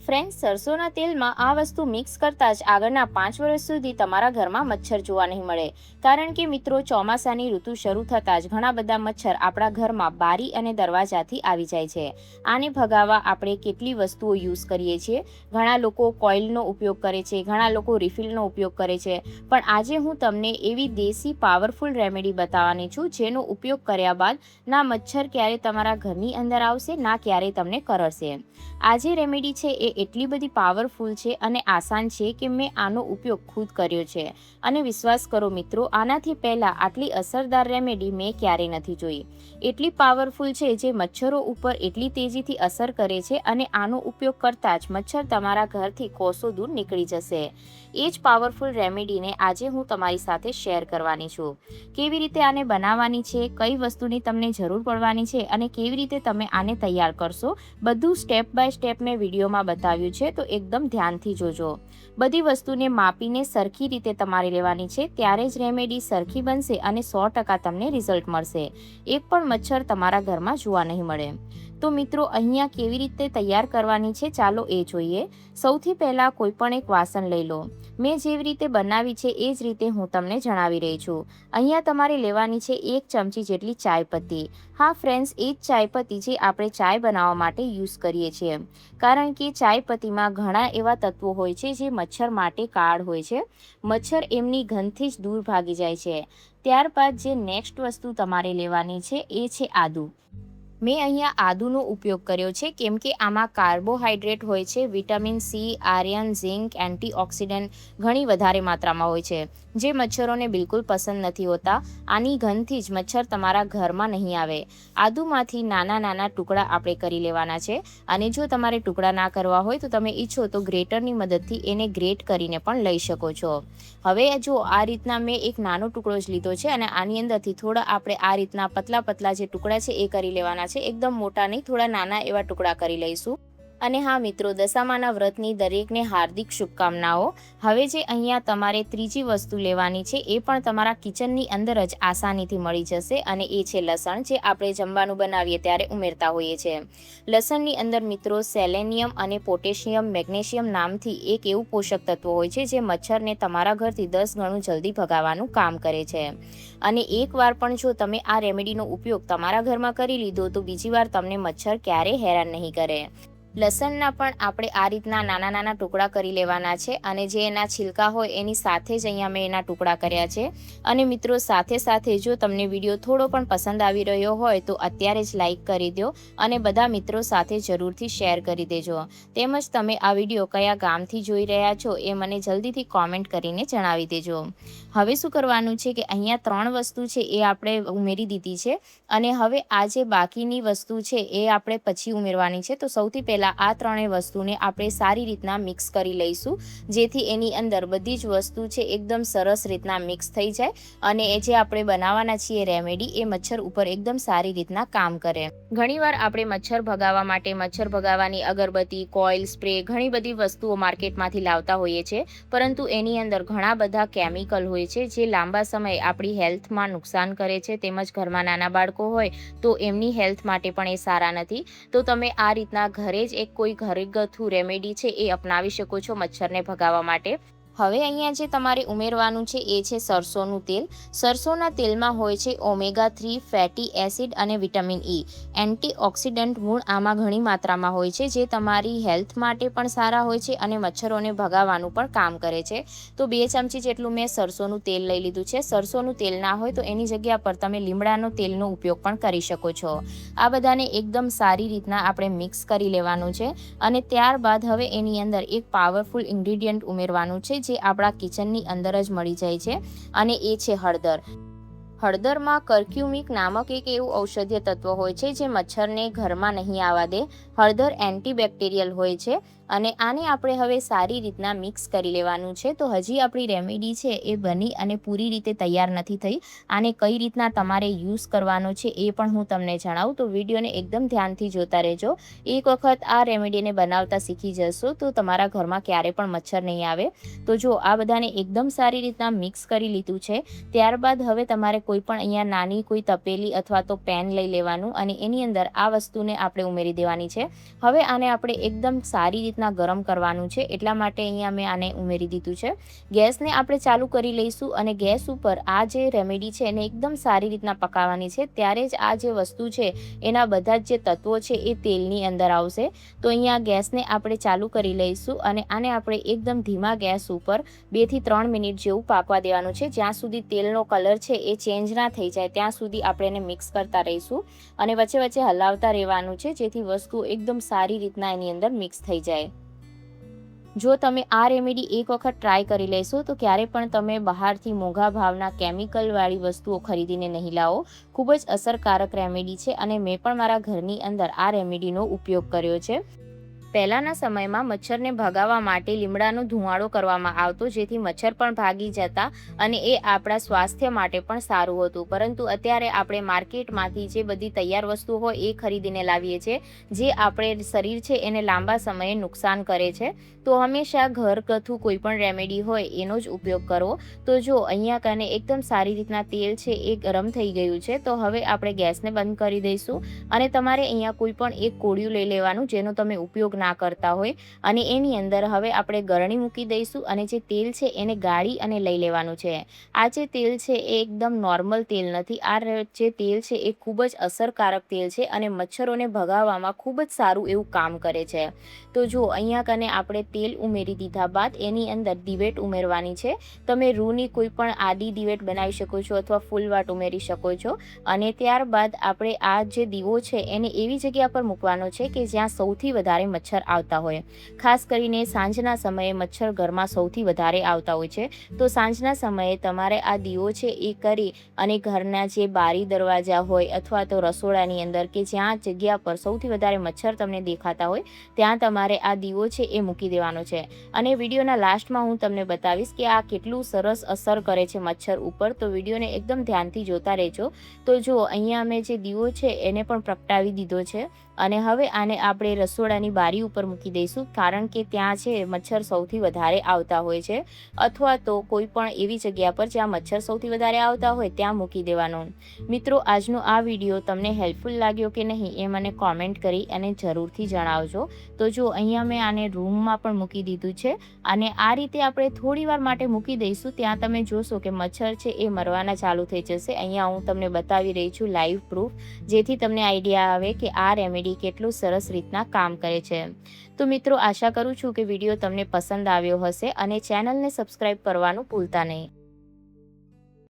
Friends, સરસોના તેલમાં આ વસ્તુ મિક્સ કરતાં જ આગળના 5 વર્ષ સુધી તમારા ઘરમાં મચ્છર જોવા નહીં મળે. કારણ કે મિત્રો, ચોમાસાની ઋતુ શરૂ થતાં જ ઘણા બધા મચ્છર આપણા ઘરમાં બારી અને દરવાજાથી આવી જાય છે. આને ભગાવવા આપણે કેટલી વસ્તુઓ યુઝ કરીએ છીએ. ઘણા લોકો કોઇલનો ઉપયોગ કરે છે, ઘણા લોકો રિફિલનો ઉપયોગ કરે છે, પણ આજે હું તમને એવી દેશી પાવરફુલ રેમેડી બતાવવાની છું જેનો ઉપયોગ કર્યા બાદ ના મચ્છર ક્યારે તમારા ઘરની અંદર આવશે, ના ક્યારે તમને કરડશે. આજે રેમેડી છે એ એટલી બધી પાવરફુલ છે અને આસાન છે કે મેં આનો ઉપયોગ ખુદ કર્યો છે, અને વિશ્વાસ કરો મિત્રો, આનાથી પહેલાં આટલી અસરદાર રેમેડી મેં ક્યારેય નથી જોઈ. એટલી પાવરફુલ છે જે મચ્છરો ઉપર એટલી તેજીથી અસર કરે છે, અને આનો ઉપયોગ કરતાં જ મચ્છર તમારા ઘરથી કોસો દૂર નીકળી જશે. એ જ પાવરફુલ રેમેડીને આજે હું તમારી સાથે શેર કરવાની છું. કેવી રીતે આને બનાવવાની છે, કઈ વસ્તુની તમને જરૂર પડવાની છે અને કેવી રીતે તમે આને તૈયાર કરશો, બધું સ્ટેપ બાય સ્ટેપ મેં વિડીયોમાં બતાવ્યું છે, તો એકદમ ધ્યાનથી જોજો. બધી વસ્તુને માપીને સરખી રીતે તમારે લેવાની છે, ત્યારે જ રેમેડી સરખી બનશે અને 100% તમને રિઝલ્ટ મળશે. એક પણ મચ્છર તમારા ઘરમાં જોવા નહીં મળે. તો મિત્રો, અહીંયા કેવી રીતે તૈયાર કરવાની છે ચાલો એ જોઈએ. સૌથી પહેલાં કોઈ પણ એક વાસણ લઈ લો. મેં જેવી રીતે બનાવી છે એ જ રીતે હું તમને જણાવી રહી છું. અહીંયા તમારે લેવાની છે 1 ચમચી જેટલી ચાય પત્તી. હા ફ્રેન્ડ્સ, એ જ ચાય પત્તી જે આપણે ચાય બનાવવા માટે યુઝ કરીએ છીએ. કારણ કે ચાય પત્તીમાં ઘણા એવા તત્વો હોય છે જે મચ્છર માટે કાળ હોય છે. મચ્છર એમની ગંધથી જ દૂર ભાગી જાય છે. ત્યારબાદ જે નેક્સ્ટ વસ્તુ તમારે લેવાની છે એ છે આદુ. મેં અહીંયા આદુનો ઉપયોગ કર્યો છે કેમ કે આમાં કાર્બોહાઈડ્રેટ હોય છે, vitamin C, iron, zinc, antioxidant ઘણી વધારે માત્રામાં હોય છે, જે મચ્છરોને બિલકુલ પસંદ નથી હોતા. આની ગંધથી જ મચ્છર તમારા ઘરમાં નહીં આવે. આદુમાંથી નાના નાના ટુકડા આપણે કરી લેવાના છે, અને જો તમારે ટુકડા ના કરવા હોય તો તમે ઈચ્છો તો ગ્રેટરની મદદથી એને ગ્રેટ કરીને પણ લઈ શકો છો. હવે જો આ રીતના મેં એક નાનો ટુકડો જ લીધો છે, અને આની અંદરથી થોડા આપણે આ રીતના પતલા પતલા જે ટુકડા છે એ કરી લેવાના છે. એકદમ મોટા નહીં, થોડા નાના એવા ટુકડા કરી લઈશું. અને હા મિત્રો, દશામાના વ્રતની દરેકને હાર્દિક શુભકામનાઓ. હવે જે અહીંયા તમારે ત્રીજી વસ્તુ લેવાની છે એ પણ તમારા કિચનની અંદર જ આસાનીથી મળી જશે, અને એ છે લસણ, જે આપણે જમવાનું બનાવીએ ત્યારે ઉમેરતા હોઈએ છીએ. લસણની અંદર મિત્રો સેલેનિયમ અને પોટેશિયમ મેગ્નેશિયમ નામથી એક એવું પોષક તત્વ હોય છે જે મચ્છરને તમારા ઘરથી 10 ગણું જલ્દી ભગાવવાનું કામ કરે છે. અને એકવાર પણ જો તમે આ રેમેડીનો ઉપયોગ તમારા ઘરમાં કરી લીધો તો બીજી વાર તમને મચ્છર ક્યારેય હેરાન નહીં કરે. લસણના પણ આપણે આ રીતના નાના નાના ટુકડા કરી લેવાના છે, અને જે એના છિલકા હોય એની સાથે જ અહીંયા મેં એના ટુકડા કર્યા છે. અને મિત્રો, સાથે સાથે જો તમને વિડીયો થોડો પણ પસંદ આવી રહ્યો હોય તો અત્યારે જ લાઈક કરી દો, અને બધા મિત્રો સાથે જરૂરથી શેર કરી દેજો. તેમજ તમે આ વિડીયો કયા ગામથી જોઈ રહ્યા છો એ મને જલ્દીથી કોમેન્ટ કરીને જણાવી દેજો. હવે શું કરવાનું છે કે અહીંયા 3 વસ્તુ છે એ આપણે ઉમેરી દીધી છે, અને હવે આ જે બાકીની વસ્તુ છે એ આપણે પછી ઉમેરવાની છે. તો સૌથી પહેલાં આ 3 વસ્તુને આપણે સારી રીતના મિક્સ કરી લઈશું, જેથી એની અંદર બધી જ વસ્તુ છે એકદમ સરસ રીતના મિક્સ થઈ જાય, અને એ જે આપણે બનાવવાના છીએ રેમેડી એ મચ્છર ઉપર એકદમ સારી રીતના કામ કરે. ઘણીવાર આપણે મચ્છર ભગાવવા માટે મચ્છર ભગાવવાની અગરબત્તી, કોઇલ, સ્પ્રે ઘણી બધી વસ્તુઓ માર્કેટમાંથી લાવતા હોઈએ છીએ, પરંતુ એની અંદર ઘણા બધા કેમિકલ હોય છે જે લાંબા સમય આપણી હેલ્થમાં નુકસાન કરે છે. તેમજ ઘરમાં નાના બાળકો હોય તો એમની હેલ્થ માટે પણ એ સારા નથી. તો તમે આ રીતના ઘરે જ એક કોઈ ઘરગથ્થુ રેમેડી છે એ અપનાવી શકો છો મચ્છરને ભગાવવા માટે. હવે અહીંયા જે તમારે ઉમેરવાનું છે એ છે સરસોનું તેલ. સરસોના તેલમાં હોય છે ઓમેગા 3 ફેટી એસિડ અને વિટામિન ઈ. એન્ટીઓક્સિડન્ટ ગુણ આમાં ઘણી માત્રામાં હોય છે, જે તમારી હેલ્થ માટે પણ સારા હોય છે અને મચ્છરોને ભગાવવાનું પણ કામ કરે છે. તો 2 ચમચી જેટલું મેં સરસોનું તેલ લઈ લીધું છે. સરસોનું તેલ ના હોય તો એની જગ્યા પર તમે લીમડાનો તેલનો ઉપયોગ પણ કરી શકો છો. આ બધાને એકદમ સારી રીતના આપણે મિક્સ કરી લેવાનું છે, અને ત્યારબાદ હવે એની અંદર એક પાવરફુલ ઇન્ગ્રીડિયન્ટ ઉમેરવાનું છે જે આપણા કિચનની અંદર જ મળી જાય છે, અને એ છે હળદર. હળદરમાં કર્ક્યુમિક નામક એક એવું ઔષધીય તત્વ હોય છે જે મચ્છરને ઘરમાં નહીં આવવા દે. હળદર એન્ટીબેક્ટેરિયલ હોય છે, અને આને આપણે હવે સારી રીતના મિક્સ કરી લેવાનું છે. તો હજી આપણી રેમેડી છે એ બની અને પૂરી રીતે તૈયાર નથી થઈ. આને કઈ રીતના તમારે યુઝ કરવાનો છે એ પણ હું તમને જણાવું, તો વિડીયોને એકદમ ધ્યાનથી જોતા રહેજો. એક વખત આ રેમેડીને બનાવતા શીખી જશો તો તમારા ઘરમાં ક્યારે પણ મચ્છર નહીં આવે. તો જો આ બધાને એકદમ સારી રીતના મિક્સ કરી લીધું છે, ત્યારબાદ હવે તમારે કોઈ પણ અહીંયા નાની કોઈ તપેલી અથવા તો પેન લઈ લેવાનું અને એની અંદર આ વસ્તુને આપણે ઉમેરી દેવાની છે. હવે આને આપણે એકદમ સારી રીતના ગરમ કરવાનું છે, એટલા માટે અહીંયા મેં આને ઉમેરી દીધું છે. ગેસને આપણે ચાલુ કરી લઈશું અને ગેસ ઉપર આ જે રેમેડી છે એને એકદમ સારી રીતના પકાવવાની છે. ત્યારે જ આ જે વસ્તુ છે એના બધા જ જે તત્વો છે એ તેલની અંદર આવશે. તો અહીંયા ગેસને આપણે ચાલુ કરી લઈશું અને આને આપણે એકદમ ધીમા ગેસ ઉપર 2 થી 3 મિનિટ જેવું પાકવા દેવાનું છે. જ્યાં સુધી તેલનો કલર છે એ ચેન્જ ના થઈ જાય ત્યાં સુધી આપણે એને મિક્સ કરતા રહીશું અને વચ્ચે વચ્ચે હલાવતા રહેવાનું છે, જેથી વસ્તુ એકદમ સારી રીતના એની અંદર મિક્સ થઈ જાય. જો તમે આ રેમેડી એક વખત ટ્રાય કરી લેશો તો ક્યારે પણ તમે બહારથી મોંઘા ભાવના કેમિકલવાળી વસ્તુઓ ખરીદીને નહીં લાવો. ખૂબ જ અસરકારક રેમેડી છે અને મેં પણ મારા ઘરની અંદર આ રેમેડીનો ઉપયોગ કર્યો છે. પહેલાંના સમયમાં મચ્છરને ભગાવવા માટે લીમડાનો ધુમાડો કરવામાં આવતો, જેથી મચ્છર પણ ભાગી જતા અને એ આપણા સ્વાસ્થ્ય માટે પણ સારું હતું. પરંતુ અત્યારે આપણે માર્કેટમાંથી જે બધી તૈયાર વસ્તુ હોય એ ખરીદીને લાવીએ છીએ, જે આપણે શરીર છે એને લાંબા સમયે નુકસાન કરે છે. તો હંમેશા ઘરગથ્થુ કોઈ પણ રેમેડી હોય એનો જ ઉપયોગ કરવો. તો જો અહીંયા કને એકદમ સારી રીતના તેલ છે એ ગરમ થઈ ગયું છે, તો હવે આપણે ગેસને બંધ કરી દઈશું અને તમારે અહીંયા કોઈ પણ એક કોળિયું લઈ લેવાનું જેનો તમે ઉપયોગ ના કરતા હોય અને એની અંદર હવે આપણે ગરણી મૂકી દઈશું અને જે તેલ છે એને ગાળી અને લઈ લેવાનું છે. આ જે તેલ છે એ એકદમ નોર્મલ તેલ નથી. આ જે તેલ છે એ ખૂબ જ અસરકારક તેલ છે અને મચ્છરોને ભગાવવામાં ખૂબ જ સારું એવું કામ કરે છે. તો જો અહીંયા કને આપણે તેલ ઉમેરી દીધા બાદ એની અંદર દિવેટ ઉમેરવાની છે. તમે રૂની કોઈ પણ આડી દિવેટ બનાવી શકો છો અથવા ફૂલવાટ ઉમેરી શકો છો અને ત્યારબાદ આપણે આ જે દીવો છે એને એવી જગ્યા પર મૂકવાનો છે કે જ્યાં સૌથી વધારે મચ્છર આવતા હોય. ખાસ કરીને સાંજના સમયે મચ્છર ઘરમાં સૌથી વધારે આવતા હોય છે. તો સાંજના સમયે તમારે આ દીવો છે એ કરી અને ઘરના જે બારી દરવાજા હોય અથવા તો રસોડાની અંદર કે જ્યાં જગ્યા પર સૌથી વધારે મચ્છર તમને દેખાતા હોય ત્યાં તમારે આ દીવો છે એ મૂકી દેવાનો છે. અને વિડીયોના લાસ્ટમાં હું તમને બતાવીશ કે આ કેટલું સરસ અસર કરે છે મચ્છર ઉપર, તો વિડીયોને એકદમ ધ્યાનથી જોતા રહેજો. તો જો અહીંયા અમે જે દીવો છે એને પણ પ્રગટાવી દીધો છે અને હવે આને આપણે રસોડાની બારી ઉપર મૂકી દઈશું, કારણ કે ત્યાં છે મચ્છર સૌથી વધારે આવતા હોય છે, અથવા તો કોઈ પણ એવી જગ્યા પર જ્યાં મચ્છર સૌથી વધારે આવતા હોય ત્યાં મૂકી દેવાનો. મિત્રો, આજનો આ વિડીયો તમને હેલ્પફુલ લાગ્યો કે નહીં એ મને કોમેન્ટ કરી અને જરૂરથી જણાવજો. તો જો અહીંયા મેં આને રૂમમાં પણ મૂકી દીધું છે અને આ રીતે આપણે થોડી વાર માટે મૂકી દઈશું. ત્યાં તમે જોશો કે મચ્છર છે એ મરવાના ચાલુ થઈ જશે. અહીંયા હું તમને બતાવી રહી છું લાઈવ પ્રૂફ, જેથી તમને આઈડિયા આવે કે આ રેમેડી કેટલું સરસ રીતના કામ કરે છે. તો મિત્રો, આશા કરું છું કે વિડીયો તમને પસંદ આવ્યો હશે અને ચેનલને સબસ્ક્રાઈબ કરવાનું ભૂલતા નહીં.